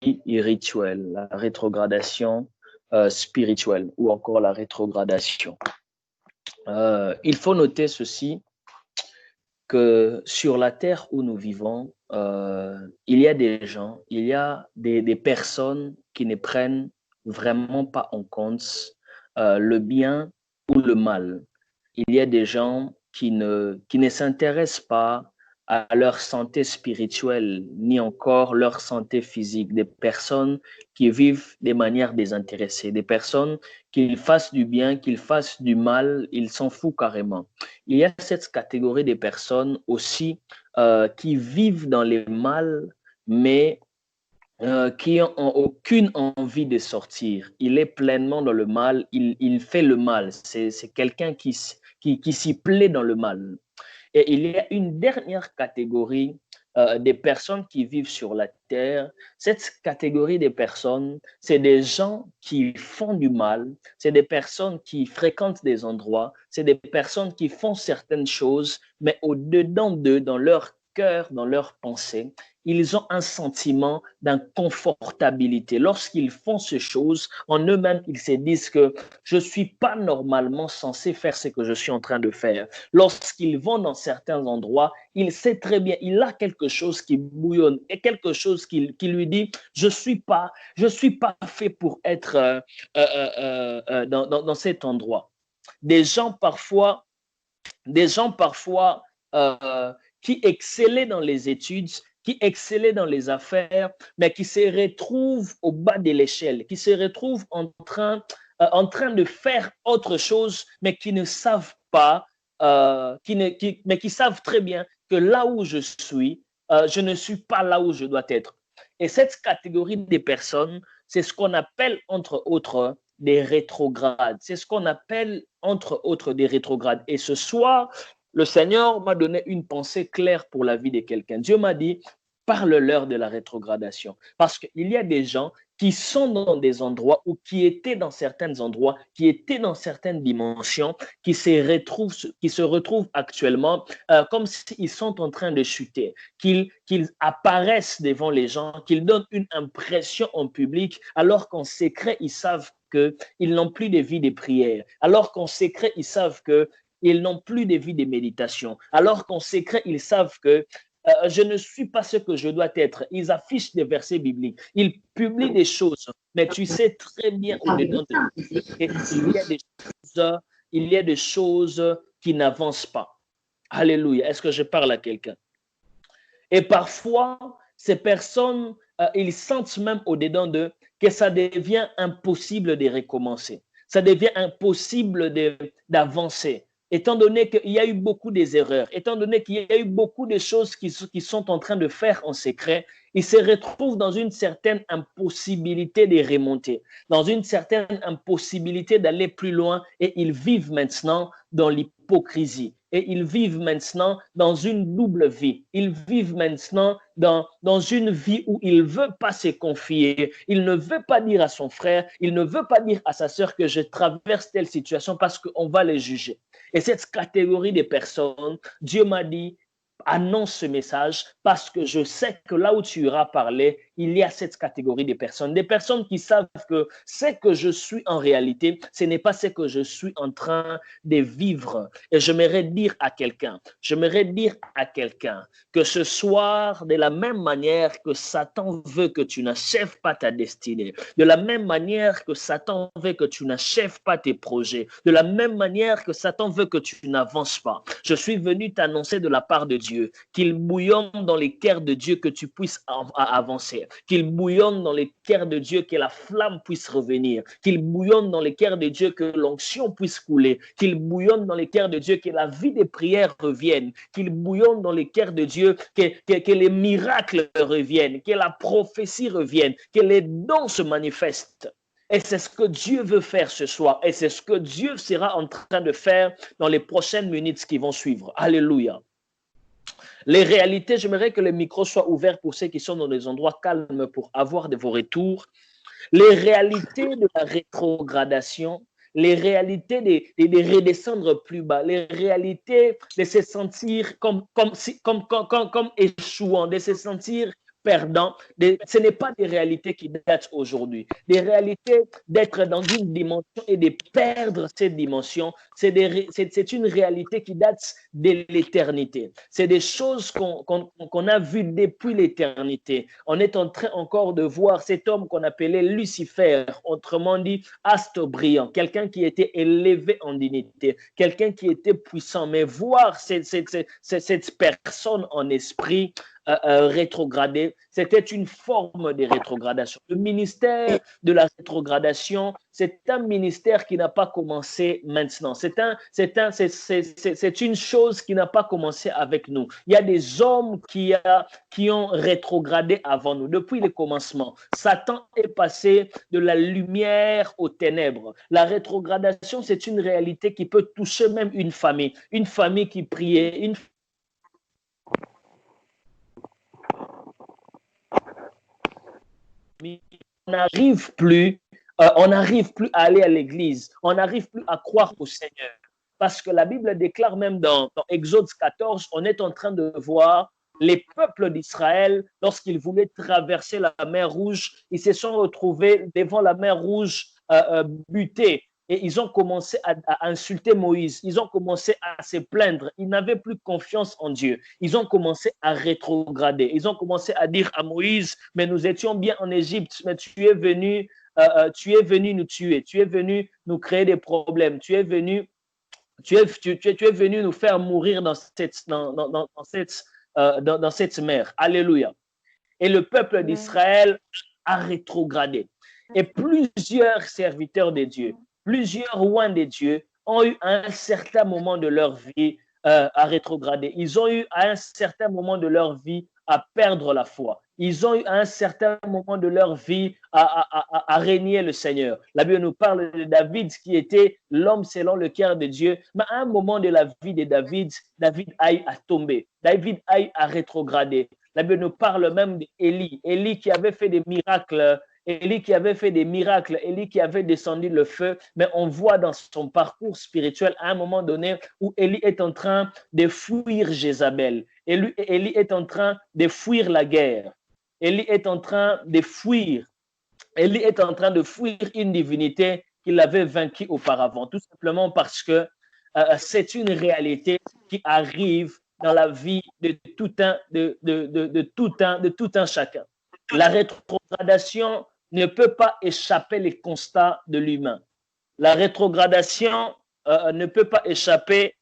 spirituelle, la rétrogradation spirituelle ou encore la rétrogradation. Il faut noter ceci, que sur la terre où nous vivons, il y a des gens, il y a des personnes qui ne prennent vraiment pas en compte le bien ou le mal. Il y a des gens qui ne s'intéressent pas à leur santé spirituelle, ni encore leur santé physique. Des personnes qui vivent de manière désintéressée, des personnes qu'ils fassent du bien, qu'ils fassent du mal, ils s'en foutent carrément. Il y a cette catégorie de personnes aussi qui vivent dans le mal, mais qui n'ont aucune envie de sortir. Il est pleinement dans le mal, il fait le mal. C'est quelqu'un qui s'y plaît dans le mal. Et il y a une dernière catégorie des personnes qui vivent sur la terre. Cette catégorie de personnes, c'est des gens qui font du mal, c'est des personnes qui fréquentent des endroits, c'est des personnes qui font certaines choses, mais au-dedans d'eux, dans leur cœur, dans leurs pensées, ils ont un sentiment d'inconfortabilité. Lorsqu'ils font ces choses, en eux-mêmes, ils se disent que je ne suis pas normalement censé faire ce que je suis en train de faire. Lorsqu'ils vont dans certains endroits, il sait très bien, il a quelque chose qui bouillonne et quelque chose qui lui dit, je suis pas fait pour être dans cet endroit. Des gens parfois qui excellaient dans les études, qui excellaient dans les affaires, mais qui se retrouvent au bas de l'échelle, qui se retrouvent en train de faire autre chose, mais qui ne savent pas, mais qui savent très bien que là où je suis, je ne suis pas là où je dois être. Et cette catégorie de personnes, c'est ce qu'on appelle, entre autres, des rétrogrades. C'est ce qu'on appelle, entre autres, des rétrogrades. Et ce soir, le Seigneur m'a donné une pensée claire pour la vie de quelqu'un. Dieu m'a dit, parle-leur de la rétrogradation. Parce qu'il y a des gens qui sont dans des endroits ou qui étaient dans certains endroits, qui étaient dans certaines dimensions, qui se retrouvent actuellement comme s'ils sont en train de chuter, qu'ils apparaissent devant les gens, qu'ils donnent une impression en public, alors qu'en secret, ils savent qu'ils n'ont plus de vie de prière, alors qu'en secret, ils savent qu'ils n'ont plus de vie de méditation, alors qu'en secret, ils savent que je ne suis pas ce que je dois être. Ils affichent des versets bibliques, ils publient des choses, mais tu sais très bien au-dedans de qu'il y a des choses, il y a des choses qui n'avancent pas. Alléluia. Est-ce que je parle à quelqu'un? Et parfois, ces personnes, ils sentent même au-dedans d'eux que ça devient impossible de recommencer. Ça devient impossible d'avancer. Étant donné qu'il y a eu beaucoup des erreurs, étant donné qu'il y a eu beaucoup de choses qui sont en train de faire en secret, ils se retrouvent dans une certaine impossibilité de remonter, dans une certaine impossibilité d'aller plus loin et ils vivent maintenant dans l'hypocrisie. Et ils vivent maintenant dans une double vie. Ils vivent maintenant dans une vie où il ne veut pas se confier. Il ne veut pas dire à son frère, il ne veut pas dire à sa sœur que je traverse telle situation parce qu'on va les juger. Et cette catégorie de personnes, Dieu m'a dit, annonce ce message parce que je sais que là où tu iras parler, il y a cette catégorie de personnes. Des personnes qui savent que ce que je suis en réalité, ce n'est pas ce que je suis en train de vivre. Et j'aimerais dire à quelqu'un que ce soir, de la même manière que Satan veut que tu n'achèves pas ta destinée, de la même manière que Satan veut que tu n'achèves pas tes projets, de la même manière que Satan veut que tu n'avances pas, je suis venu t'annoncer de la part de Dieu qu'il bouillonne dans les cœurs de Dieu que tu puisses avancer, qu'il bouillonne dans les cœurs de Dieu que la flamme puisse revenir, qu'il bouillonne dans les cœurs de Dieu que l'onction puisse couler, qu'il bouillonne dans les cœurs de Dieu que la vie des prières revienne, qu'il bouillonne dans les cœurs de Dieu que les miracles reviennent, que la prophétie revienne, que les dons se manifestent. Et c'est ce que Dieu veut faire ce soir. Et c'est ce que Dieu sera en train de faire dans les prochaines minutes qui vont suivre. Alléluia. Les réalités, j'aimerais que le micro soit ouvert pour ceux qui sont dans des endroits calmes pour avoir de vos retours. Les réalités de la rétrogradation, les réalités de redescendre plus bas, les réalités de se sentir comme échouant, de se sentir perdant. Ce n'est pas des réalités qui datent aujourd'hui. Des réalités d'être dans une dimension et de perdre cette dimension, c'est une réalité qui date de l'éternité. C'est des choses qu'on a vues depuis l'éternité. On est en train encore de voir cet homme qu'on appelait Lucifer, autrement dit astre brillant, quelqu'un qui était élevé en dignité, quelqu'un qui était puissant, mais voir cette personne en esprit rétrogradé, c'était une forme de rétrogradation. Le ministère de la rétrogradation, c'est un ministère qui n'a pas commencé maintenant. C'est une chose qui n'a pas commencé avec nous. Il y a des hommes qui ont rétrogradé avant nous, depuis le commencement. Satan est passé de la lumière aux ténèbres. La rétrogradation, c'est une réalité qui peut toucher même une famille qui priait, une on n'arrive plus, on n'arrive plus à aller à l'église, on n'arrive plus à croire au Seigneur. Parce que la Bible déclare même dans Exode 14, on est en train de voir les peuples d'Israël, lorsqu'ils voulaient traverser la mer Rouge, ils se sont retrouvés devant la mer Rouge butés. Et ils ont commencé à insulter Moïse. Ils ont commencé à se plaindre. Ils n'avaient plus confiance en Dieu. Ils ont commencé à rétrograder. Ils ont commencé à dire à Moïse, mais nous étions bien en Égypte, mais tu es venu nous tuer. Tu es venu nous créer des problèmes. Tu es venu nous faire mourir dans cette mer. Alléluia. Et le peuple d'Israël a rétrogradé. Et plusieurs serviteurs de Dieu, plusieurs rois de Dieu ont eu à un certain moment de leur vie à rétrograder. Ils ont eu à un certain moment de leur vie à perdre la foi. Ils ont eu à un certain moment de leur vie à régner le Seigneur. La Bible nous parle de David qui était l'homme selon le cœur de Dieu. Mais à un moment de la vie de David, David aille à tomber. David aille à rétrograder. La Bible nous parle même d'Élie. Élie qui avait fait des miracles. Élie qui avait fait des miracles, Élie qui avait descendu le feu, mais on voit dans son parcours spirituel à un moment donné où Élie est en train de fuir Jézabel. Élie est en train de fuir la guerre. Élie est en train de fuir. Élie est en train de fuir une divinité qu'il avait vaincue auparavant, tout simplement parce que c'est une réalité qui arrive dans la vie de tout un chacun. La rétrogradation ne peut pas échapper les constats de l'humain. La rétrogradation ne peut pas échapper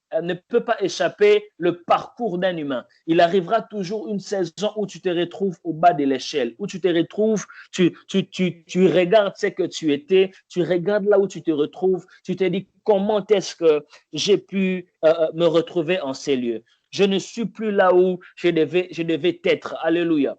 le parcours d'un humain. Il arrivera toujours une saison où tu te retrouves au bas de l'échelle, où tu te retrouves, tu regardes ce que tu étais, tu regardes là où tu te retrouves, tu te dis comment est-ce que j'ai pu me retrouver en ces lieux. Je ne suis plus là où je devais être. Alléluia.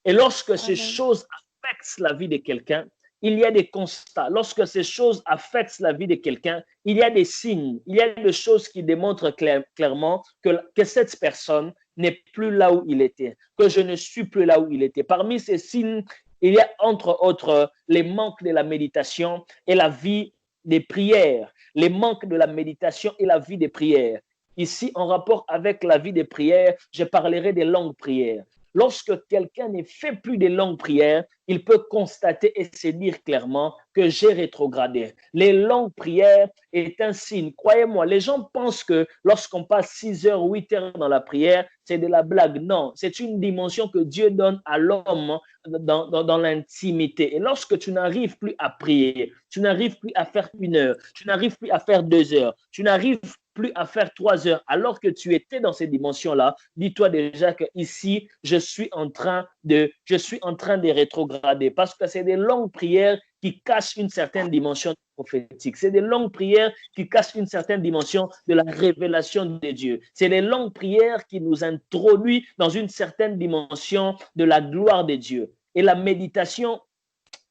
Et lorsque ces choses affectent la vie de quelqu'un, il y a des constats. Lorsque ces choses affectent la vie de quelqu'un, il y a des signes, il y a des choses qui démontrent clairement que cette personne n'est plus là où il était, que je ne suis plus là où il était. Parmi ces signes, il y a entre autres les manques de la méditation et la vie des prières. Les manques de la méditation et la vie des prières. Ici, en rapport avec la vie des prières, je parlerai des longues prières. Lorsque quelqu'un ne fait plus de longues prières, il peut constater et se dire clairement que j'ai rétrogradé. Les longues prières est un signe. Croyez-moi, les gens pensent que lorsqu'on passe 6 heures, 8 heures dans la prière, c'est de la blague. Non, c'est une dimension que Dieu donne à l'homme dans l'intimité. Et lorsque tu n'arrives plus à prier, tu n'arrives plus à faire 1 heure, tu n'arrives plus à faire 2 heures, tu n'arrives plus à faire 3 heures alors que tu étais dans ces dimensions-là, dis-toi déjà que ici, je suis en train de rétrograder parce que c'est des longues prières qui cachent une certaine dimension prophétique. C'est des longues prières qui cachent une certaine dimension de la révélation de Dieu. C'est des longues prières qui nous introduisent dans une certaine dimension de la gloire de Dieu. Et la méditation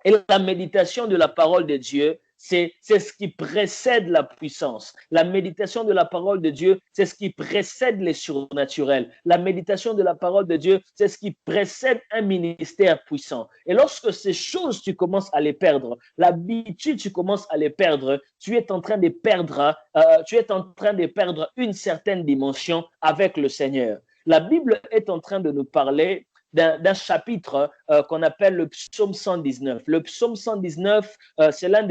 de la parole de Dieu, c'est ce qui précède la puissance. La méditation de la parole de Dieu, c'est ce qui précède les surnaturels. La méditation de la parole de Dieu, c'est ce qui précède un ministère puissant. Et lorsque ces choses, tu commences à les perdre, l'habitude, tu commences à les perdre, tu es en train de perdre une certaine dimension avec le Seigneur. La Bible est en train de nous parler d'un chapitre qu'on appelle le psaume 119. Le psaume 119, c'est l'un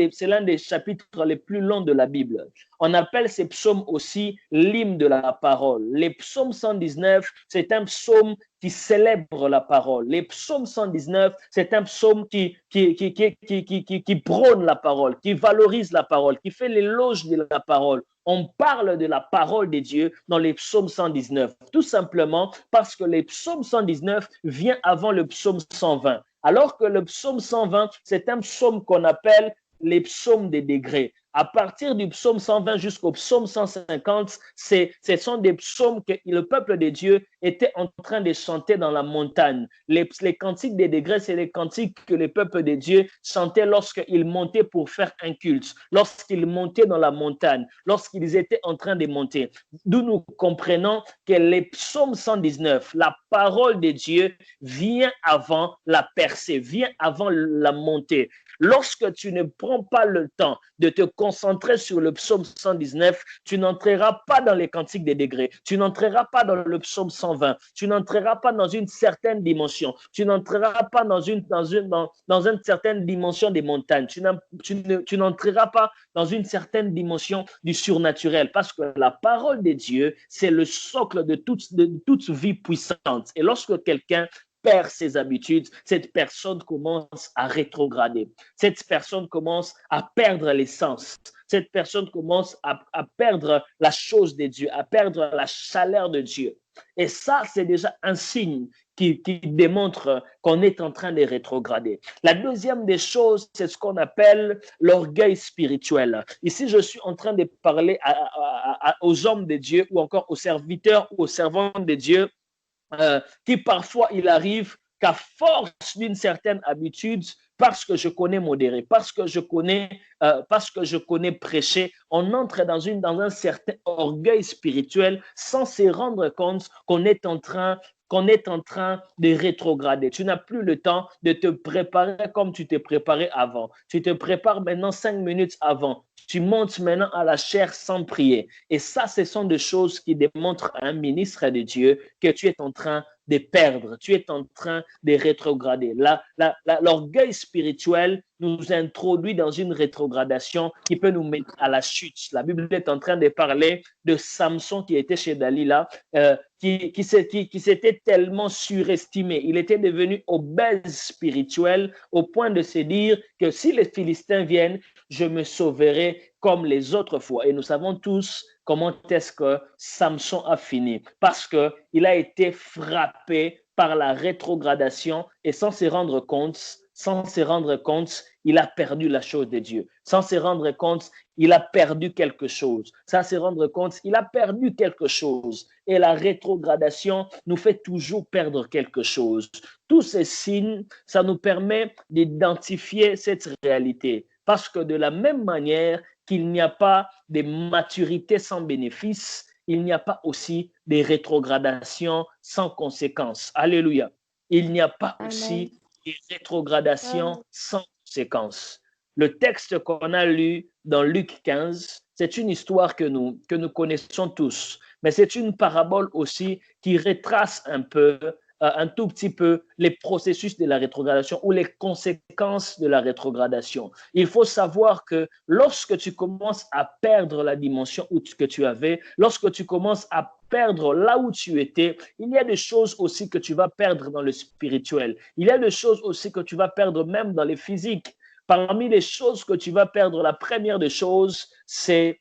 des chapitres les plus longs de la Bible. On appelle ces psaumes aussi l'hymne de la parole. Les psaumes 119, c'est un psaume qui célèbre la parole. Les psaumes 119, c'est un psaume qui prône la parole, qui valorise la parole, qui fait l'éloge de la parole. On parle de la parole de Dieu dans les psaumes 119, tout simplement parce que les psaumes 119 vient avant le psaume 120. Alors que le psaume 120, c'est un psaume qu'on appelle les psaumes des degrés. À partir du psaume 120 jusqu'au psaume 150, ce sont des psaumes que le peuple de Dieu était en train de chanter dans la montagne. Les cantiques des degrés, c'est les cantiques que le peuple de Dieu chantait lorsqu'ils montaient pour faire un culte, lorsqu'ils montaient dans la montagne, lorsqu'ils étaient en train de monter. D'où nous comprenons que les psaumes 119, la parole de Dieu vient avant la percée, vient avant la montée. Lorsque tu ne prends pas le temps de te concentrer sur le psaume 119, tu n'entreras pas dans les cantiques des degrés, tu n'entreras pas dans le psaume 120, tu n'entreras pas dans une certaine dimension, tu n'entreras pas dans une certaine dimension des montagnes, tu n'entreras pas dans une certaine dimension du surnaturel, parce que la parole de Dieu, c'est le socle de toute vie puissante. Et lorsque quelqu'un perd ses habitudes, cette personne commence à rétrograder. Cette personne commence à perdre l'essence. Cette personne commence à perdre la chose de Dieu, à perdre la chaleur de Dieu. Et ça, c'est déjà un signe qui démontre qu'on est en train de rétrograder. La deuxième des choses, c'est ce qu'on appelle l'orgueil spirituel. Ici, je suis en train de parler aux hommes de Dieu ou encore aux serviteurs ou aux servants de Dieu qui parfois il arrive qu'à force d'une certaine habitude, parce que je connais modérer, parce que je connais prêcher, on entre dans un certain orgueil spirituel sans se rendre compte qu'on est en train de rétrograder. Tu n'as plus le temps de te préparer comme tu t'es préparé avant. Tu te prépares maintenant 5 minutes avant. Tu montes maintenant à la chair sans prier. Et ça, ce sont des choses qui démontrent à un ministre de Dieu que tu es en train de perdre, tu es en train de rétrograder. L'orgueil spirituel nous introduit dans une rétrogradation qui peut nous mettre à la chute. La Bible est en train de parler de Samson qui était chez Dalila, qui s'était tellement surestimé. Il était devenu obèse spirituel au point de se dire que si les Philistins viennent, je me sauverai comme les autres fois. Et nous savons tous comment est-ce que Samson a fini. Parce qu'il a été frappé par la rétrogradation et sans se rendre compte, il a perdu la chose de Dieu. Sans se rendre compte, il a perdu quelque chose. Sans se rendre compte, il a perdu quelque chose. Et la rétrogradation nous fait toujours perdre quelque chose. Tous ces signes, ça nous permet d'identifier cette réalité. Parce que de la même manière qu'il n'y a pas de maturité sans bénéfice, il n'y a pas aussi de rétrogradation sans conséquence. Alléluia. Il n'y a pas aussi de rétrogradation sans conséquence. Le texte qu'on a lu dans Luc 15, c'est une histoire que nous connaissons tous, mais c'est une parabole aussi qui retrace un tout petit peu les processus de la rétrogradation ou les conséquences de la rétrogradation. Il faut savoir que lorsque tu commences à perdre la dimension que tu avais, lorsque tu commences à perdre là où tu étais, il y a des choses aussi que tu vas perdre dans le spirituel. Il y a des choses aussi que tu vas perdre même dans le physique. Parmi les choses que tu vas perdre, la première des choses, c'est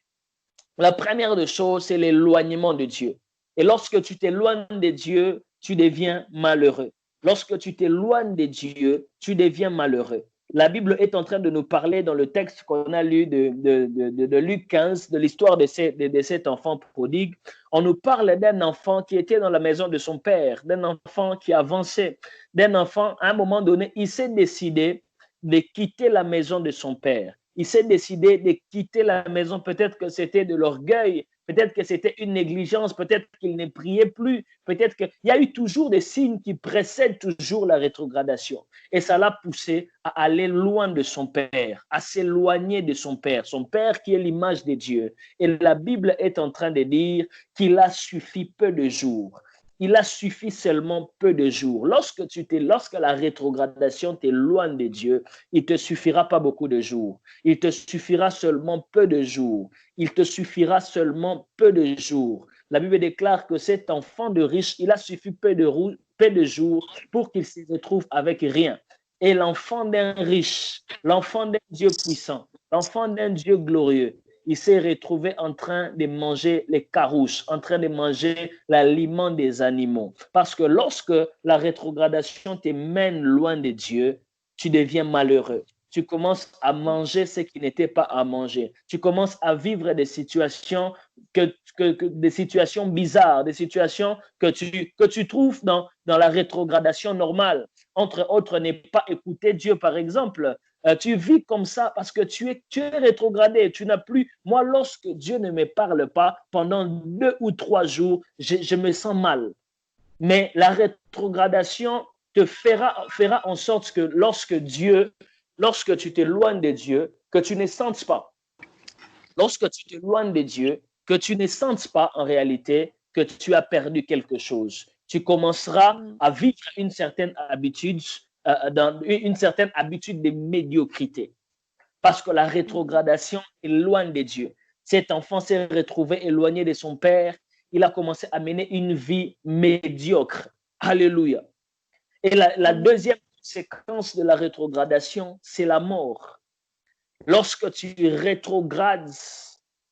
l'éloignement de Dieu. Et lorsque tu t'éloignes de Dieu, tu deviens malheureux. Lorsque tu t'éloignes de Dieu, tu deviens malheureux. La Bible est en train de nous parler dans le texte qu'on a lu de Luc 15, de l'histoire de cet enfant prodigue. On nous parle d'un enfant qui était dans la maison de son père, d'un enfant qui avançait, d'un enfant, à un moment donné, il s'est décidé de quitter la maison de son père. Il s'est décidé de quitter la maison. Peut-être que c'était de l'orgueil, peut-être que c'était une négligence, peut-être qu'il ne priait plus, peut-être qu'il y a eu toujours des signes qui précèdent toujours la rétrogradation. Et ça l'a poussé à aller loin de son père, à s'éloigner de son père qui est l'image de Dieu. Et la Bible est en train de dire qu'il a suffi peu de jours. il a suffi seulement peu de jours. Lorsque la rétrogradation t'éloigne de Dieu, il ne te suffira pas beaucoup de jours. Il te suffira seulement peu de jours. Il te suffira seulement peu de jours. La Bible déclare que cet enfant de riche, il a suffi peu de jours pour qu'il se retrouve avec rien. Et l'enfant d'un riche, l'enfant d'un Dieu puissant, l'enfant d'un Dieu glorieux, il s'est retrouvé en train de manger les carouches, en train de manger l'aliment des animaux. Parce que lorsque la rétrogradation te mène loin de Dieu, tu deviens malheureux. Tu commences à manger ce qui n'était pas à manger. Tu commences à vivre des situations, des situations bizarres, des situations que tu trouves dans la rétrogradation normale. Entre autres, ne pas écouter Dieu, par exemple. Tu vis comme ça parce que tu es rétrogradé. Tu n'as plus. Moi, lorsque Dieu ne me parle pas pendant 2 ou 3 jours, je me sens mal. Mais la rétrogradation te fera en sorte que lorsque tu t'éloignes de Dieu, que tu ne sentes pas. Lorsque tu t'éloignes de Dieu, que tu ne sentes pas en réalité que tu as perdu quelque chose. Tu commenceras à vivre une certaine habitude, une certaine habitude de médiocrité. Parce que la rétrogradation éloigne de Dieu. Cet enfant s'est retrouvé éloigné de son père. Il a commencé à mener une vie médiocre. Alléluia. Et la deuxième conséquence de la rétrogradation, c'est la mort. Lorsque tu rétrogrades,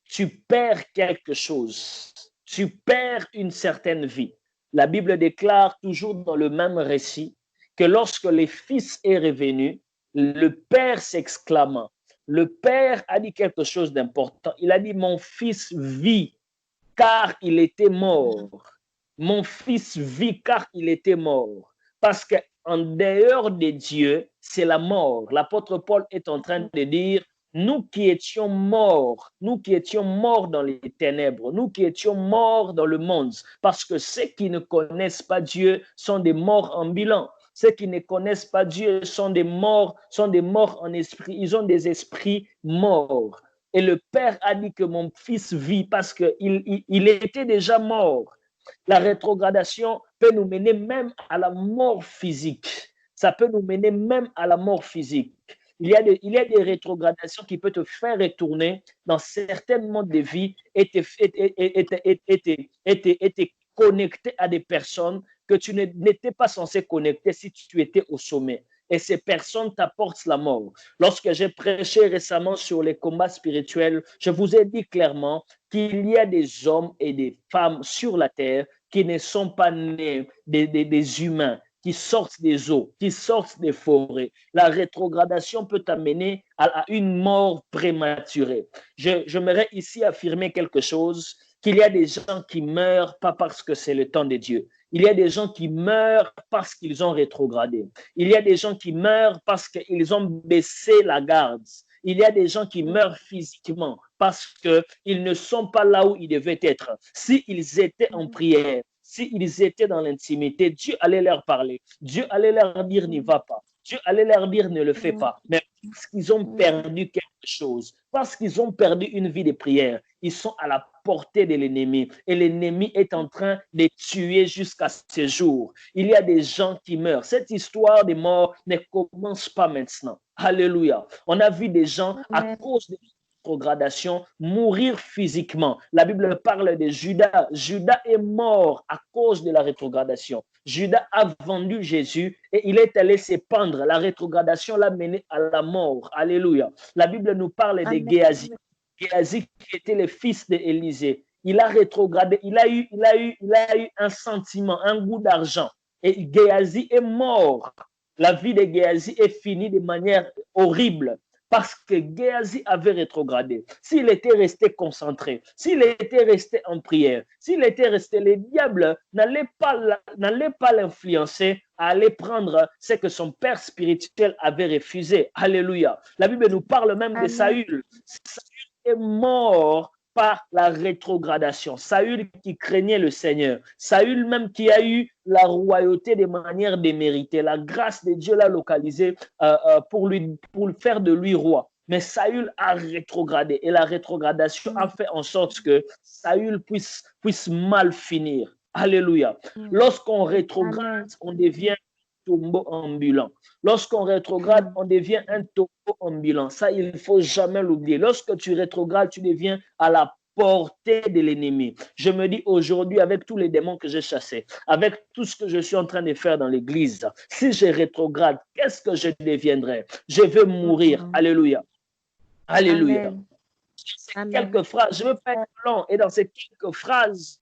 tu perds quelque chose. Tu perds une certaine vie. La Bible déclare toujours dans le même récit que lorsque le fils est revenu, le père s'exclama. Le père a dit quelque chose d'important. Il a dit, mon fils vit car il était mort. Mon fils vit car il était mort. Parce qu'en dehors de Dieu, c'est la mort. L'apôtre Paul est en train de dire, nous qui étions morts dans les ténèbres, nous qui étions morts dans le monde, parce que ceux qui ne connaissent pas Dieu sont des morts ambulants. Ceux qui ne connaissent pas Dieu sont des morts en esprit. Ils ont des esprits morts. Et le père a dit que mon fils vit parce qu'il était déjà mort. La rétrogradation peut nous mener même à la mort physique. Ça peut nous mener même à la mort physique. Il y a des rétrogradations qui peuvent te faire retourner dans certains modes de vie et te connecter à des personnes que tu n'étais pas censé connecter si tu étais au sommet. Et ces personnes t'apportent la mort. Lorsque j'ai prêché récemment sur les combats spirituels, je vous ai dit clairement qu'il y a des hommes et des femmes sur la terre qui ne sont pas nés des humains, qui sortent des eaux, qui sortent des forêts. La rétrogradation peut t'amener à une mort prématurée. J'aimerais ici affirmer quelque chose, qu'il y a des gens qui meurent pas parce que c'est le temps de Dieu. Il y a des gens qui meurent parce qu'ils ont rétrogradé. Il y a des gens qui meurent parce qu'ils ont baissé la garde. Il y a des gens qui meurent physiquement parce qu'ils ne sont pas là où ils devaient être. S'ils étaient en prière, s'ils étaient dans l'intimité, Dieu allait leur parler. Dieu allait leur dire n'y va pas. Dieu allait leur dire ne le fais pas. Mais parce qu'ils ont perdu quelque chose, parce qu'ils ont perdu une vie de prière, ils sont à la portée de l'ennemi. Et l'ennemi est en train de tuer jusqu'à ce jour. Il y a des gens qui meurent. Cette histoire de mort ne commence pas maintenant. Alléluia. On a vu des gens à cause de rétrogradation mourir physiquement. La Bible parle de Judas. Judas est mort à cause de la rétrogradation. Judas a vendu Jésus et il est allé se pendre. La rétrogradation l'a mené à la mort. Alléluia. La Bible nous parle de Géasi. Géasi qui était le fils d'Élisée. Il a rétrogradé. Il a eu un sentiment, un goût d'argent. Et Géasi est mort. La vie de Géasi est finie de manière horrible parce que Géasi avait rétrogradé. S'il était resté concentré, s'il était resté en prière, s'il était resté, le diable n'allait pas l'influencer à aller prendre ce que son père spirituel avait refusé. Alléluia. La Bible nous parle même de Saül. Saül est mort par la rétrogradation. Saül qui craignait le Seigneur. Saül même qui a eu la royauté de manière déméritée. La grâce de Dieu l'a localisé pour faire de lui roi. Mais Saül a rétrogradé et la rétrogradation a fait en sorte que Saül puisse mal finir. Alléluia. Lorsqu'on rétrograde, on devient tombeau ambulant. Lorsqu'on rétrograde, on devient un tombeau ambulant. Ça, il ne faut jamais l'oublier. Lorsque tu rétrogrades, tu deviens à la portée de l'ennemi. Je me dis aujourd'hui, avec tous les démons que j'ai chassés, avec tout ce que je suis en train de faire dans l'église, si je rétrograde, qu'est-ce que je deviendrai? Je vais mourir. Alléluia. Alléluia. Quelques phrases, je ne veux pas être long. Et dans ces quelques phrases,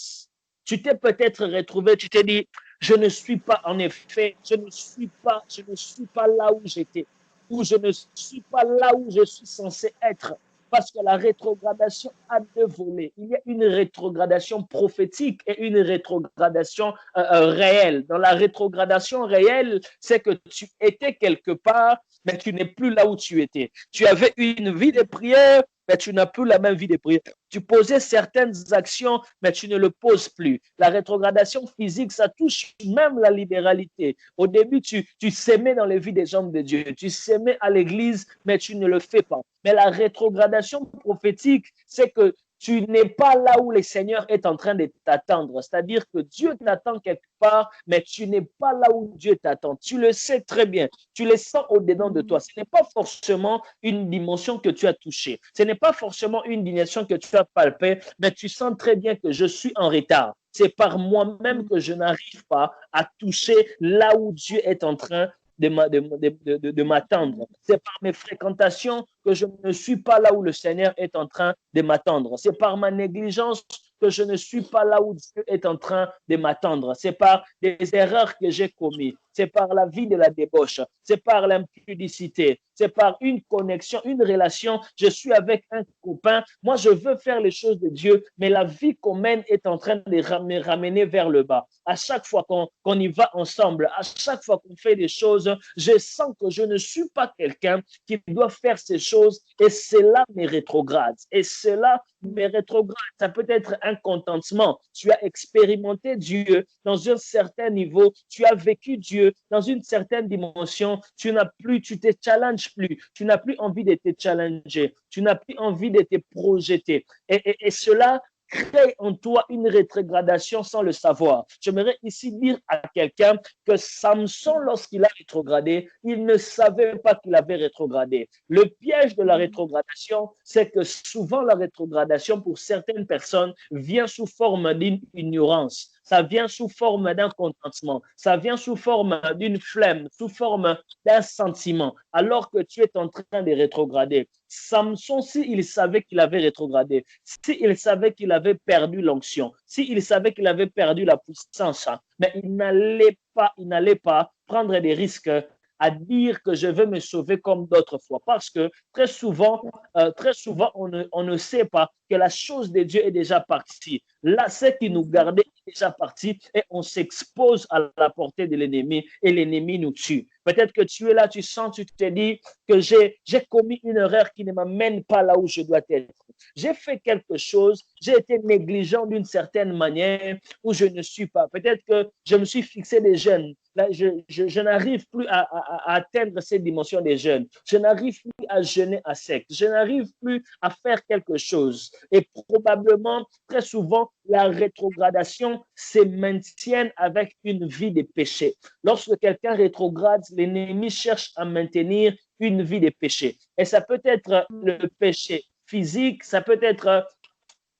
tu t'es peut-être retrouvé, tu t'es dit, je ne suis pas, en effet, je ne suis pas là où j'étais, ou je ne suis pas là où je suis censé être. Parce que la rétrogradation a deux volets. Il y a une rétrogradation prophétique et une rétrogradation réelle. Dans la rétrogradation réelle, c'est que tu étais quelque part, mais tu n'es plus là où tu étais. Tu avais une vie de prière, mais tu n'as plus la même vie de prière. Tu posais certaines actions, mais tu ne le poses plus. La rétrogradation physique, ça touche même la libéralité. Au début, tu s'aimais dans les vies des hommes de Dieu. Tu s'aimais à l'église, mais tu ne le fais pas. Mais la rétrogradation prophétique, c'est que tu n'es pas là où le Seigneur est en train de t'attendre. C'est-à-dire que Dieu t'attend quelque part, mais tu n'es pas là où Dieu t'attend. Tu le sais très bien. Tu le sens au-dedans de toi. Ce n'est pas forcément une dimension que tu as touchée. Ce n'est pas forcément une dimension que tu as palpée, mais tu sens très bien que je suis en retard. C'est par moi-même que je n'arrive pas à toucher là où Dieu est en train de m'attendre. C'est par mes fréquentations que je ne suis pas là où le Seigneur est en train de m'attendre. C'est par ma négligence que je ne suis pas là où Dieu est en train de m'attendre. C'est par des erreurs que j'ai commises. C'est par la vie de la débauche. C'est par l'impudicité. C'est par une connexion, une relation. Je suis avec un copain. Moi, je veux faire les choses de Dieu, mais la vie qu'on mène est en train de me ramener vers le bas. À chaque fois qu'on y va ensemble, à chaque fois qu'on fait des choses, je sens que je ne suis pas quelqu'un qui doit faire ces choses et cela me rétrograde. Et cela me rétrograde. Ça peut être un contentement. Tu as expérimenté Dieu dans un certain niveau. Tu as vécu Dieu dans une certaine dimension. Tu te challenges plus. Tu n'as plus envie de te challenger. Tu n'as plus envie de te projeter. Et cela crée en toi une rétrogradation sans le savoir. J'aimerais ici dire à quelqu'un que Samson, lorsqu'il a rétrogradé, il ne savait pas qu'il avait rétrogradé. Le piège de la rétrogradation, c'est que souvent la rétrogradation pour certaines personnes vient sous forme d'une ignorance. Ça vient sous forme d'un contentement. Ça vient sous forme d'une flemme, sous forme d'un sentiment, alors que tu es en train de rétrograder. Samson, s'il savait qu'il avait rétrogradé, s'il savait qu'il avait perdu l'onction, s'il savait qu'il avait perdu la puissance, mais il n'allait pas prendre des risques à dire que je veux me sauver comme d'autres fois. Parce que très souvent, on ne sait pas que la chose de Dieu est déjà partie. Là, ce qui nous gardait est déjà parti et on s'expose à la portée de l'ennemi et l'ennemi nous tue. Peut-être que tu es là, tu sens, tu te dis que j'ai commis une erreur qui ne m'amène pas là où je dois être. J'ai fait quelque chose, j'ai été négligent d'une certaine manière où je ne suis pas. Peut-être que je me suis fixé des jeunes. Là, je n'arrive plus à atteindre cette dimension des jeunes. Je n'arrive plus à jeûner à sec. Je n'arrive plus à faire quelque chose. Et probablement, très souvent, la rétrogradation se maintient avec une vie de péché. Lorsque quelqu'un rétrograde, l'ennemi cherche à maintenir une vie de péché. Et ça peut être le péché physique, ça peut être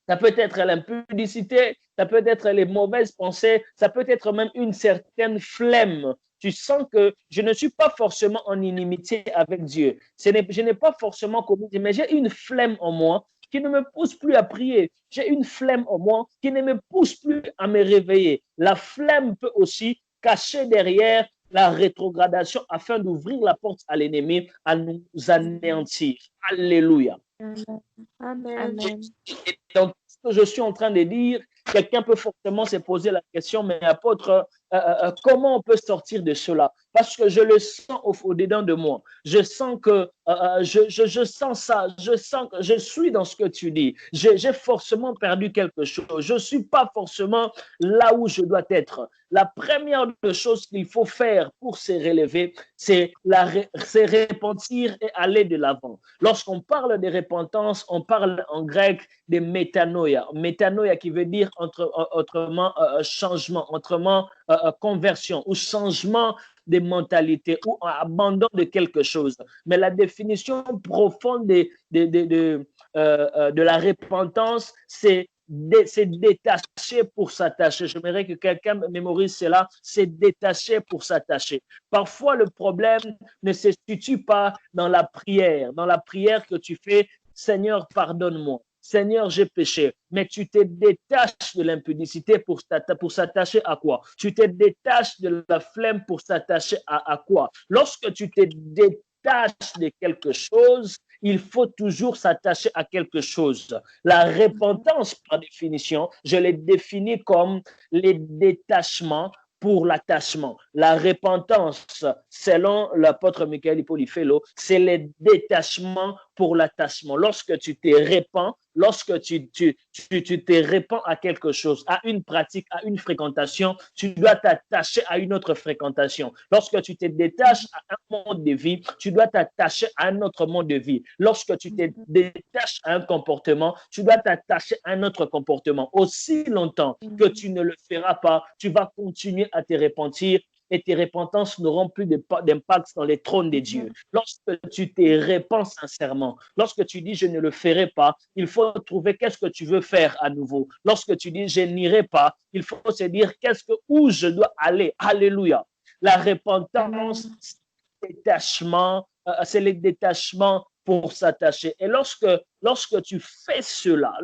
l'impudicité, ça peut être les mauvaises pensées, ça peut être même une certaine flemme. Tu sens que je ne suis pas forcément en inimitié avec Dieu. Je n'ai pas forcément commis, mais j'ai une flemme en moi qui ne me pousse plus à prier. J'ai une flemme en moi qui ne me pousse plus à me réveiller. La flemme peut aussi cacher derrière la rétrogradation afin d'ouvrir la porte à l'ennemi, à nous anéantir. Alléluia. Amen. Et donc, ce que je suis en train de dire, quelqu'un peut fortement se poser la question, mais apôtre, comment on peut sortir de cela? parce que je le sens au-dedans de moi. Je sens que je sens ça, je sens que je suis dans ce que tu dis. J'ai forcément perdu quelque chose. Je ne suis pas forcément là où je dois être. La première des choses qu'il faut faire pour se relever, c'est repentir et aller de l'avant. Lorsqu'on parle de repentance, on parle en grec de métanoïa. Métanoïa qui veut dire autrement changement, autrement conversion ou changement de mentalité ou abandon de quelque chose. Mais la définition profonde de la repentance, c'est détacher pour s'attacher. J'aimerais que quelqu'un mémorise cela, c'est détacher pour s'attacher. Parfois, le problème ne se situe pas dans la prière que tu fais, Seigneur, pardonne-moi. Seigneur, j'ai péché, mais tu te détaches de l'impudicité pour s'attacher à quoi? Tu te détaches de la flemme pour s'attacher à quoi? Lorsque tu te détaches de quelque chose, il faut toujours s'attacher à quelque chose. La repentance, par définition, je l'ai définie comme les détachements pour l'attachement. La repentance, selon l'apôtre Michael Polifelo, c'est les détachements pour l'attachement. Lorsque tu te répands, lorsque tu te répands à quelque chose, à une pratique, à une fréquentation, tu dois t'attacher à une autre fréquentation. Lorsque tu te détaches à un mode de vie, tu dois t'attacher à un autre mode de vie. Lorsque tu te détaches à un comportement, tu dois t'attacher à un autre comportement. Aussi longtemps que tu ne le feras pas, tu vas continuer à te repentir et tes repentances n'auront plus d'impact dans les trônes des dieux. Lorsque tu te repens sincèrement, lorsque tu dis je ne le ferai pas, il faut trouver qu'est-ce que tu veux faire à nouveau. Lorsque tu dis je n'irai pas, il faut se dire où je dois aller. Alléluia. La repentance, c'est le détachement pour s'attacher. Et lorsque tu fais cela,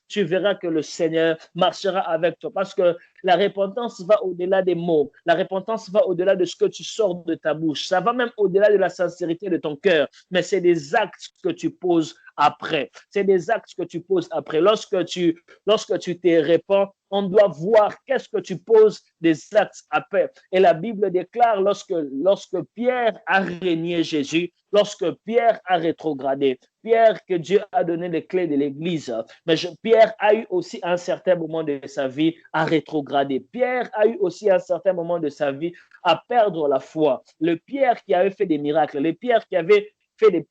tu verras que le Seigneur marchera avec toi. Parce que la repentance va au-delà des mots. La repentance va au-delà de ce que tu sors de ta bouche. Ça va même au-delà de la sincérité de ton cœur. Mais c'est des actes que tu poses après. C'est des actes que tu poses après. Lorsque tu te répands, on doit voir qu'est-ce que tu poses des actes après. Et la Bible déclare lorsque Pierre a régné Jésus, lorsque Pierre a rétrogradé, Pierre que Dieu a donné les clés de l'Église, mais Pierre a eu aussi un certain moment de sa vie à rétrograder. Pierre a eu aussi un certain moment de sa vie à perdre la foi. Le Pierre qui avait fait des miracles, le Pierre qui avait fait les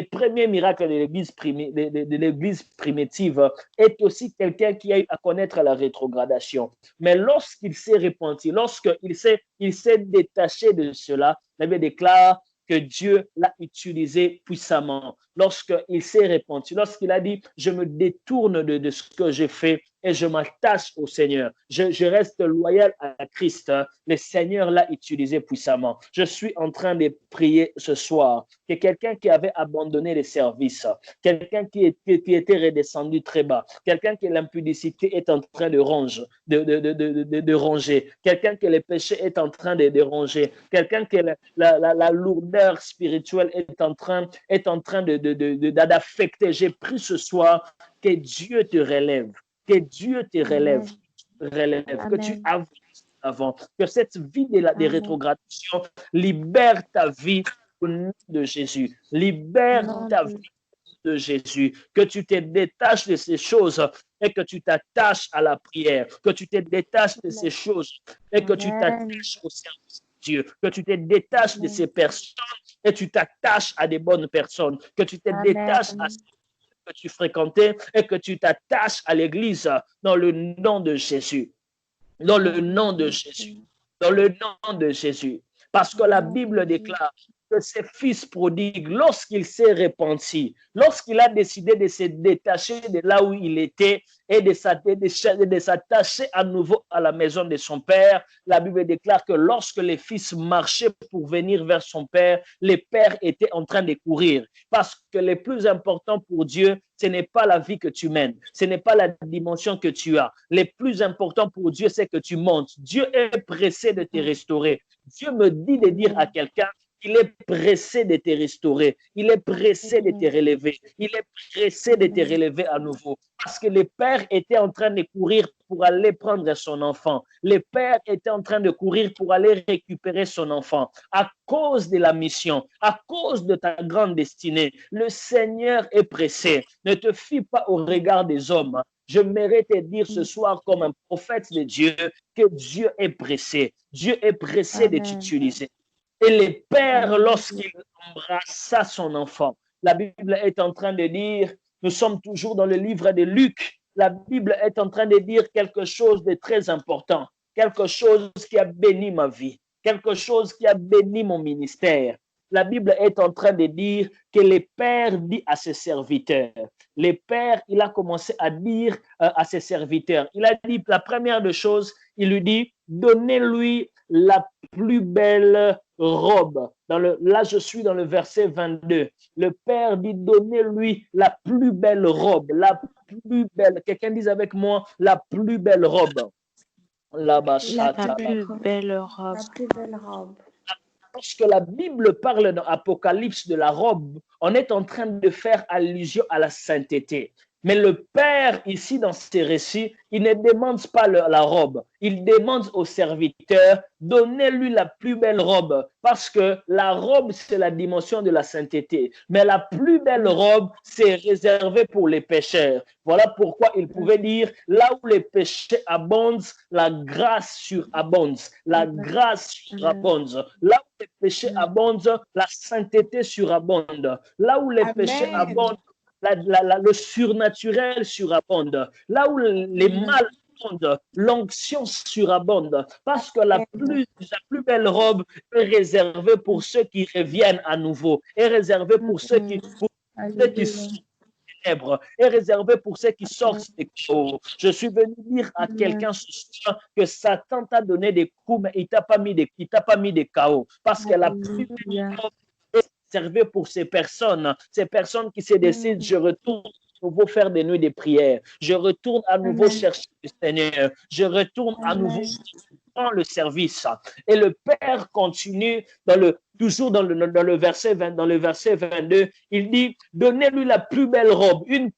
premiers miracles de l'Église primitive, est aussi quelqu'un qui a eu à connaître la rétrogradation. Mais lorsqu'il s'est repenti, lorsqu'il s'est détaché de cela, la Bible déclare que Dieu l'a utilisé puissamment. Lorsqu'il s'est repenti, lorsqu'il a dit, je me détourne de ce que j'ai fait et je m'attache au Seigneur. Je reste loyal à Christ. Le Seigneur l'a utilisé puissamment. Je suis en train de prier ce soir que quelqu'un qui avait abandonné les services, quelqu'un qui était redescendu très bas, quelqu'un que l'impudicité est en train de ronger, quelqu'un que le péché est en train de ronger, quelqu'un que la lourdeur spirituelle est en train d'affecter. J'ai prié ce soir que Dieu te relève. Que Dieu te relève, que tu avances avant, que cette vie de rétrogradation libère ta vie au nom de Jésus. Libère ta vie de Jésus, que tu te détaches de ces choses et que tu t'attaches à la prière, que tu te détaches de ces choses et que tu t'attaches au service de Dieu, que tu te détaches de ces personnes et tu t'attaches à des bonnes personnes, que tu te détaches à que tu fréquentais et que tu t'attaches à l'Église dans le nom de Jésus. Dans le nom de Jésus. Dans le nom de Jésus. Parce que la Bible déclare que ce fils prodigue, lorsqu'il s'est repenti, lorsqu'il a décidé de se détacher de là où il était et de s'attacher à nouveau à la maison de son père, la Bible déclare que lorsque les fils marchaient pour venir vers son père, les pères étaient en train de courir. Parce que le plus important pour Dieu, ce n'est pas la vie que tu mènes, ce n'est pas la dimension que tu as. Le plus important pour Dieu, c'est que tu montes. Dieu est pressé de te restaurer. Dieu me dit de dire à quelqu'un Il est pressé de te restaurer. Il est pressé de te relever. Il est pressé de te relever à nouveau. Parce que le père était en train de courir pour aller prendre son enfant. Le père était en train de courir pour aller récupérer son enfant. À cause de la mission, à cause de ta grande destinée, le Seigneur est pressé. Ne te fie pas au regard des hommes. Je mérite te dire ce soir comme un prophète de Dieu que Dieu est pressé. Dieu est pressé de t'utiliser. Et le père, lorsqu'il embrassa son enfant, la Bible est en train de dire, nous sommes toujours dans le livre de Luc, la Bible est en train de dire quelque chose de très important, quelque chose qui a béni ma vie, quelque chose qui a béni mon ministère. La Bible est en train de dire que le père dit à ses serviteurs, le père, il a commencé à dire à ses serviteurs, il a dit la première des choses, il lui dit, donnez-lui la plus belle robe. Là, je suis dans le verset 22. Le père dit, donnez-lui la plus belle robe, la plus belle. Quelqu'un dise avec moi, la plus belle robe. La plus belle robe. La plus belle robe. Lorsque la Bible parle dans Apocalypse de la robe, on est en train de faire allusion à la sainteté. Mais le Père, ici, dans ces récits, il ne demande pas la robe. Il demande au serviteur, donnez-lui la plus belle robe. Parce que la robe, c'est la dimension de la sainteté. Mais la plus belle robe, c'est réservé pour les pécheurs. Voilà pourquoi il pouvait dire, là où les péchés abondent, la grâce surabonde. La grâce surabonde. Là où les péchés abondent, la sainteté surabonde. Là où les péchés abondent, le surnaturel surabonde. Là où les mal abondent, l'onction surabonde. Parce que la plus belle robe est réservée pour ceux qui reviennent à nouveau, est réservée pour ceux qui sont ténèbres, est réservée pour ceux qui sortent des chaos. Je suis venu dire à quelqu'un ce soir que Satan t'a donné des coups, mais il t'a pas mis des chaos. Parce que la plus belle robe servez pour ces personnes qui se décident, je retourne à nouveau faire des nuits de prière, je retourne à nouveau chercher le Seigneur, je retourne à nouveau dans le service. Et le Père continue toujours dans le verset 22, il dit, donnez-lui la plus belle robe, une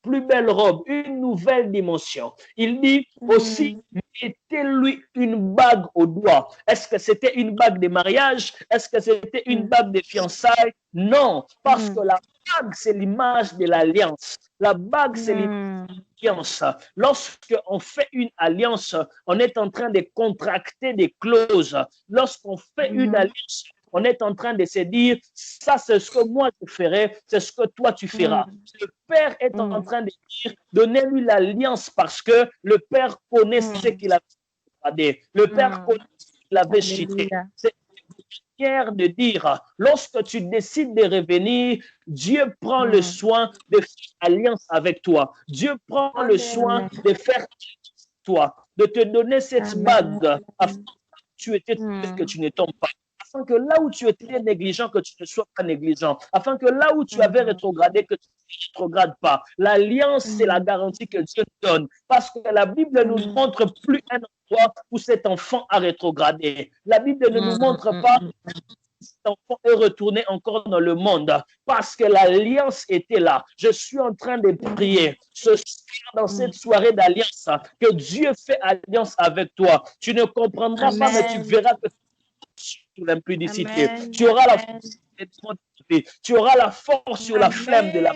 nouvelle dimension. Il dit aussi, mettez-lui une bague au doigt. Est-ce que c'était une bague de mariage? Est-ce que c'était une bague de fiançailles? Non, parce que la bague, c'est l'image de l'alliance. La bague, c'est l'image de l'alliance. Lorsqu'on fait une alliance, on est en train de contracter des clauses. Lorsqu'on fait une alliance, on est en train de se dire, ça c'est ce que moi je ferai, c'est ce que toi tu feras. Le Père est en train de dire, donnez-lui l'alliance parce que le Père connaît ce qu'il a fait. Le Père connaît ce qu'il avait chité. C'est une manière de dire, lorsque tu décides de revenir, Dieu prend le soin de faire alliance avec toi. Dieu prend le soin de faire toi, de te donner cette bague afin que tu étais que tu ne tombes pas. Afin que là où tu étais négligent, que tu ne sois pas négligent. Afin que là où tu avais rétrogradé, que tu ne rétrogrades pas. L'alliance, c'est la garantie que Dieu donne. Parce que la Bible ne nous montre plus un endroit où cet enfant a rétrogradé. La Bible ne nous montre pas cet enfant est retourné encore dans le monde parce que l'alliance était là. Je suis en train de prier ce soir dans cette soirée d'alliance que Dieu fait alliance avec toi. Tu ne comprendras pas, mais tu verras que sur l'impudicité. Tu auras la force, tu auras la force sur la flemme de la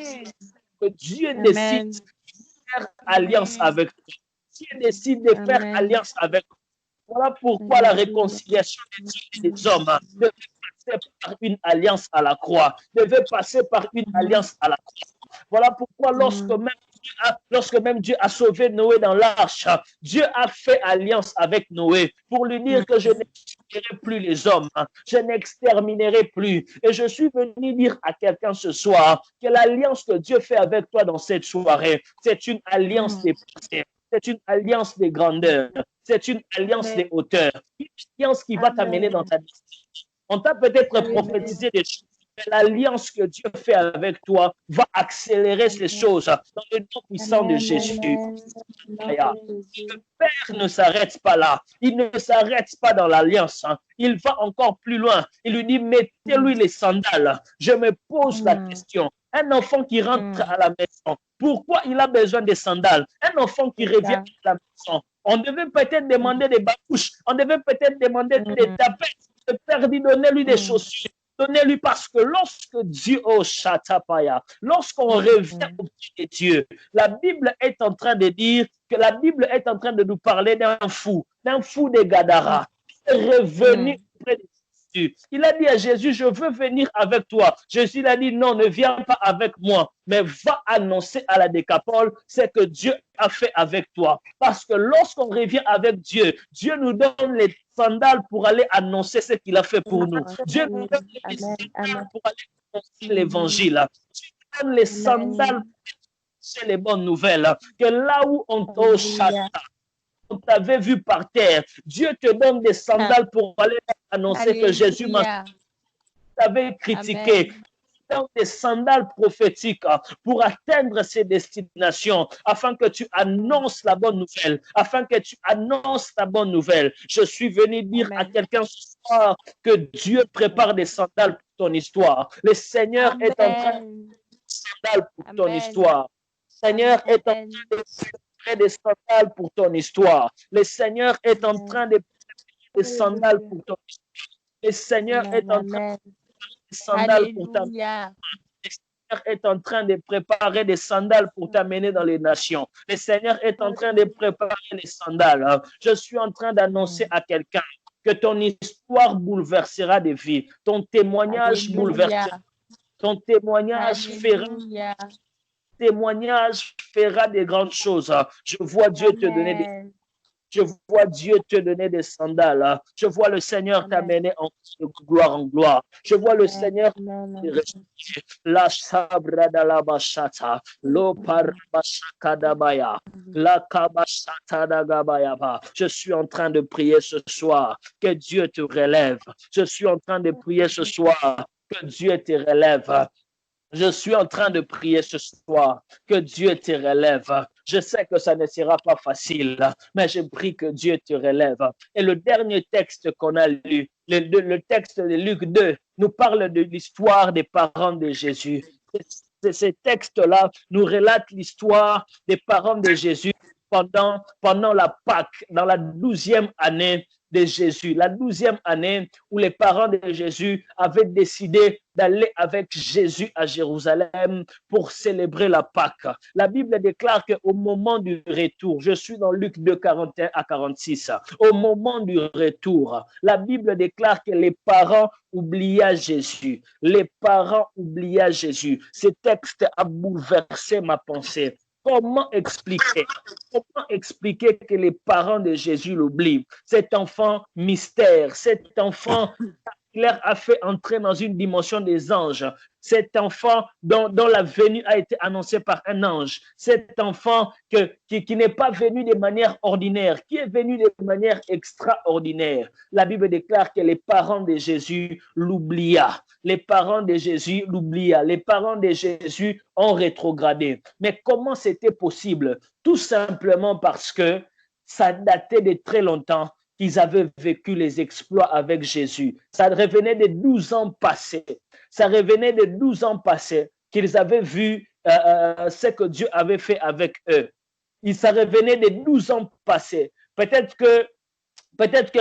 que Dieu décide de faire alliance avec toi. Dieu décide de faire alliance avec toi. Voilà pourquoi la réconciliation des hommes devait passer par une alliance à la croix, devait passer par une alliance à la croix. Voilà pourquoi lorsque même Dieu a sauvé Noé dans l'arche, Dieu a fait alliance avec Noé pour lui dire que je n'exterminerai plus les hommes, je n'exterminerai plus. Et je suis venu dire à quelqu'un ce soir que l'alliance que Dieu fait avec toi dans cette soirée, c'est une alliance des pensées. C'est une alliance de grandeur. C'est une alliance de hauteur. Une alliance qui va t'amener dans ta destinée. On t'a peut-être prophétisé des choses. L'alliance que Dieu fait avec toi va accélérer ces choses dans le nom puissant de Jésus. Le Père ne s'arrête pas là. Il ne s'arrête pas dans l'alliance. Il va encore plus loin. Il lui dit, mettez-lui les sandales. Je me pose la question. Un enfant qui rentre à la maison, pourquoi il a besoin des sandales? Un enfant qui revient à la maison, on devait peut-être demander des babouches, on devait peut-être demander des tapettes. Le Père dit, donnez-lui des chaussures. Donnez-lui parce que lorsque Dieu, oh Shatapaya, lorsqu'on revient au pied de Dieu, la Bible est en train de dire que la Bible est en train de nous parler d'un fou de Gadara, qui est revenu auprès de Jésus. Il a dit à Jésus, je veux venir avec toi. Jésus a dit, non, ne viens pas avec moi, mais va annoncer à la Décapole ce que Dieu a fait avec toi. Parce que lorsqu'on revient avec Dieu, Dieu nous donne les sandales pour aller annoncer ce qu'il a fait pour nous. Dieu nous donne les sandales pour aller annoncer l'évangile. Dieu nous donne les sandales pour annoncer les bonnes nouvelles. Que là où on t'avait vu par terre, Dieu te donne des sandales pour aller annoncer que Jésus m'a t'avait critiqué. Des sandales prophétiques pour atteindre ces destinations, afin que tu annonces la bonne nouvelle, afin que tu annonces la bonne nouvelle. Je suis venu dire à quelqu'un ce soir que Dieu prépare des sandales pour ton histoire. Le Seigneur est en train de sandales pour ton histoire. Le Seigneur est en train de préparer des sandales pour ton histoire. Le Seigneur est en train de préparer des sandales pour ton histoire. Le Seigneur est en train de sandales pour t'amener. Le Seigneur est en train de préparer des sandales pour t'amener dans les nations. Le Seigneur est en train de préparer les sandales. Je suis en train d'annoncer à quelqu'un que ton histoire bouleversera des vies. Ton témoignage bouleversera. Ton témoignage fera des grandes choses. Je vois Dieu te donner des Je vois Dieu te donner des sandales. Je vois le Seigneur t'amener de gloire en gloire. Je vois le Seigneur la sabrada la bashata, lo parabashakadabaya, la kabashatadagabaya. Je suis en train de prier ce soir que Dieu te relève. Je suis en train de prier ce soir que Dieu te relève. Je suis en train de prier ce soir que Dieu te relève. Je sais que ça ne sera pas facile, mais je prie que Dieu te relève. Et le dernier texte qu'on a lu, le texte de Luc 2, nous parle de l'histoire des parents de Jésus. Ces textes-là nous relatent l'histoire des parents de Jésus pendant la Pâque, dans la 12e année de Jésus, la 12e année où les parents de Jésus avaient décidé d'aller avec Jésus à Jérusalem pour célébrer la Pâque. La Bible déclare qu'au moment du retour, je suis dans Luc 2, 41 à 46, au moment du retour, la Bible déclare que les parents oubliaient Jésus. Les parents oubliaient Jésus. Ce texte a bouleversé ma pensée. Comment expliquer que les parents de Jésus l'oublient? Cet enfant mystère, cet enfant qui leur a fait entrer dans une dimension des anges, cet enfant dont la venue a été annoncée par un ange, cet enfant qui n'est pas venu de manière ordinaire, qui est venu de manière extraordinaire. La Bible déclare que les parents de Jésus l'oublient. Les parents de Jésus l'oublient. Les parents de Jésus ont rétrogradé. Mais comment c'était possible? Tout simplement parce que ça datait de très longtemps qu'ils avaient vécu les exploits avec Jésus. Ça revenait de 12 ans passés. Ça revenait de 12 ans passés qu'ils avaient vu ce que Dieu avait fait avec eux. Ça revenait de 12 ans passés. Peut-être que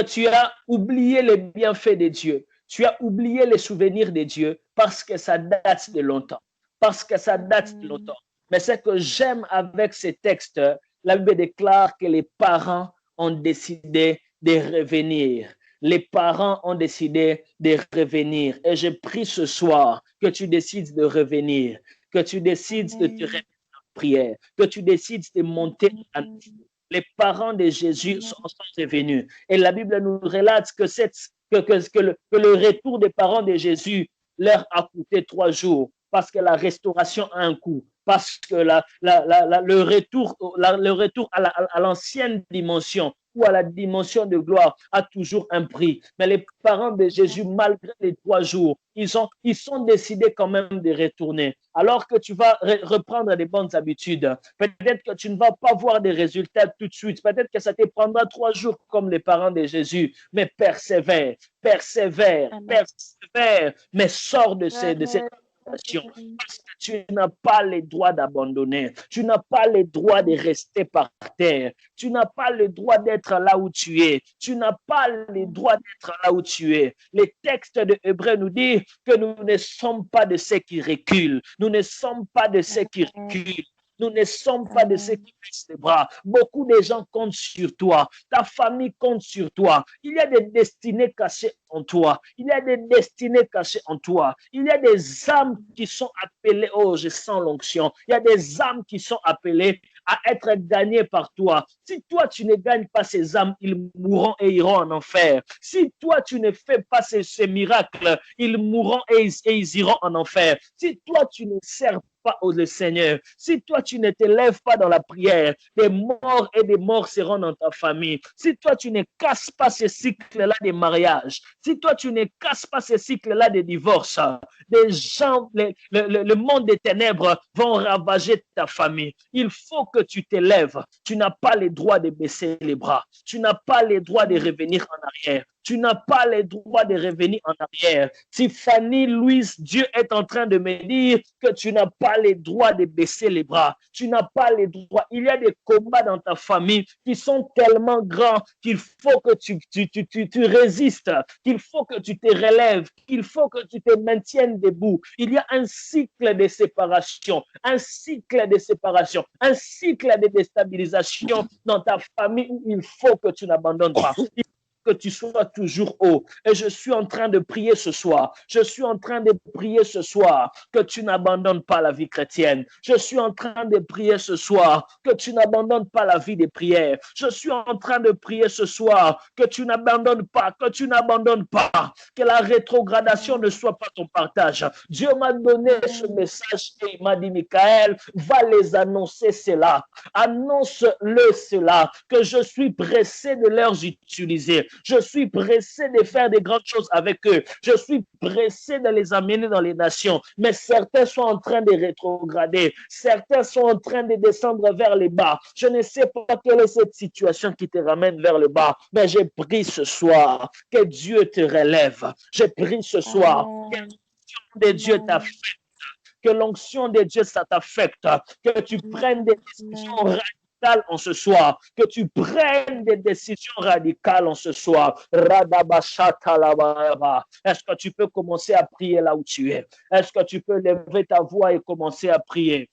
tu as oublié les bienfaits de Dieu. Tu as oublié les souvenirs de Dieu parce que ça date de longtemps. Mais ce que j'aime avec ces textes, la Bible déclare que les parents ont décidé de revenir. Les parents ont décidé de revenir. Et je prie ce soir que tu décides de revenir, que tu décides de te remettre en prière, que tu décides de monter à nous. Les parents de Jésus sont revenus. Et la Bible nous relate que le retour des parents de Jésus leur a coûté 3 jours parce que la restauration a un coût, parce que le retour à l'ancienne dimension ou à la dimension de gloire a toujours un prix. Mais les parents de Jésus, malgré les 3 jours, ils sont décidés quand même de retourner. Alors que tu vas reprendre des bonnes habitudes, peut-être que tu ne vas pas voir des résultats tout de suite. Peut-être que ça te prendra 3 jours comme les parents de Jésus. Mais persévère, persévère, persévère. Mais sors de cette situation. Parce que tu n'as pas le droit d'abandonner. Tu n'as pas le droit de rester par terre. Tu n'as pas le droit d'être là où tu es. Tu n'as pas le droit d'être là où tu es. Les textes de Hébreux nous disent que nous ne sommes pas de ceux qui reculent. Nous ne sommes pas de ceux qui reculent. Nous ne sommes pas de ceux qui baissent les bras. Beaucoup de gens comptent sur toi. Ta famille compte sur toi. Il y a des destinées cachées en toi. Il y a des destinées cachées en toi. Il y a des âmes qui sont appelées, oh, je sens l'onction. Il y a des âmes qui sont appelées à être gagnées par toi. Si toi, tu ne gagnes pas ces âmes, ils mourront et iront en enfer. Si toi, tu ne fais pas ces miracles, ils mourront et ils iront en enfer. Si toi, tu ne sers pas au Seigneur, si toi, tu ne te lèves pas dans la prière, des morts et des morts seront dans ta famille. Si toi, tu ne casses pas ce cycle-là des mariages, si toi, tu ne casses pas ce cycle-là des divorces, des gens, le monde des ténèbres vont ravager ta famille. Il faut que tu te lèves. Tu n'as pas le droit de baisser les bras. Tu n'as pas le droit de revenir en arrière. Tu n'as pas le droit de revenir en arrière. Tiffany, Louise, Dieu est en train de me dire que tu n'as pas le droit de baisser les bras. Tu n'as pas le droit. Il y a des combats dans ta famille qui sont tellement grands qu'il faut que tu résistes, qu'il faut que tu te relèves, qu'il faut que tu te maintiennes debout. Il y a un cycle de séparation, un cycle de séparation, un cycle de déstabilisation dans ta famille où il faut que tu n'abandonnes pas. Que tu sois toujours haut. Et je suis en train de prier ce soir. Je suis en train de prier ce soir que tu n'abandonnes pas la vie chrétienne. Je suis en train de prier ce soir que tu n'abandonnes pas la vie des prières. Je suis en train de prier ce soir que tu n'abandonnes pas, que la rétrogradation ne soit pas ton partage. Dieu m'a donné ce message et il m'a dit, Michael, va les annoncer cela. Annonce-le cela, que je suis pressé de leur utiliser. Je suis pressé de faire des grandes choses avec eux. Je suis pressé de les amener dans les nations. Mais certains sont en train de rétrograder. Certains sont en train de descendre vers le bas. Je ne sais pas quelle est cette situation qui te ramène vers le bas. Mais j'ai prié ce soir que Dieu te relève. J'ai prié ce soir que l'onction de Dieu t'affecte. Que l'onction de Dieu, ça t'affecte. Que tu prennes des décisions radicales en ce soir, que tu prennes des décisions radicales en ce soir. Est-ce que tu peux commencer à prier là où tu es? Est-ce que tu peux lever ta voix et commencer à prier?